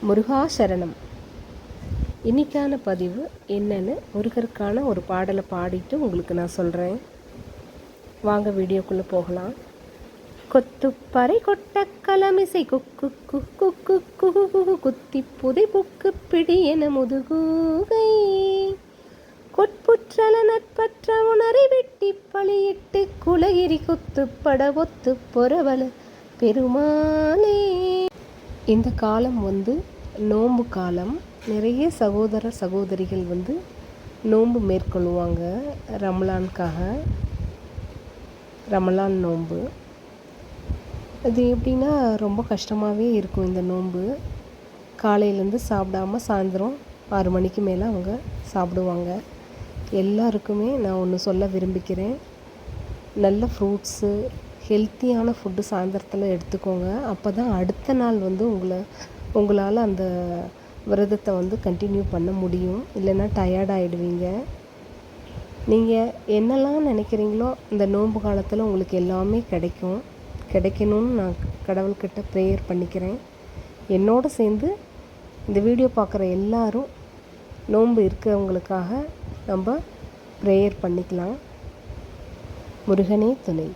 முருகா சரணம். இன்றைக்கான பதிவு என்னன்னு முருகருக்கான ஒரு பாடலை பாடிட்டு உங்களுக்கு நான் சொல்கிறேன். வாங்க வீடியோக்குள்ளே போகலாம். கொத்துப்பறை கொட்ட கலமிசை குக்கு குக்கு குக்கு குகு குத்தி புதை புக்கு பிடி என முதுகூகை கொட்புற்றல நட்பற்ற உணரை வெட்டி பழியிட்டு குலகிரி குத்துப்பட ஒத்து பொறவல பெருமானே. இந்த காலம் நோன்பு காலம். நிறைய சகோதர சகோதரிகள் நோன்பு மேற்கொள்ளுவாங்க. ரமலான் நோன்பு. அது எப்படின்னா ரொம்ப கஷ்டமாகவே இருக்கும். இந்த நோன்பு காலையிலேருந்து சாப்பிடாம சாயந்தரம் 6 மணிக்கு மேலே அவங்க சாப்பிடுவாங்க. எல்லாருக்குமே நான் ஒன்று சொல்ல விரும்பிக்கிறேன். நல்ல ஃப்ரூட்ஸு, ஹெல்த்தியான ஃபுட்டு சாயந்தரத்தில் எடுத்துக்கோங்க. அப்போ தான் அடுத்த நாள் உங்களால் அந்த விரதத்தை கண்டினியூ பண்ண முடியும். இல்லைன்னா டயர்டாகிடுவீங்க. நீங்கள் என்னெல்லாம் நினைக்கிறீங்களோ இந்த நோன்பு காலத்தில் உங்களுக்கு எல்லாமே கிடைக்கணும்னு நான் கடவுள்கிட்ட ப்ரேயர் பண்ணிக்கிறேன். என்னோடு சேர்ந்து இந்த வீடியோ பார்க்குற எல்லாரும் நோன்பு இருக்கிறவங்களுக்காக நம்ம ப்ரேயர் பண்ணிக்கலாம். முருகனே துணை.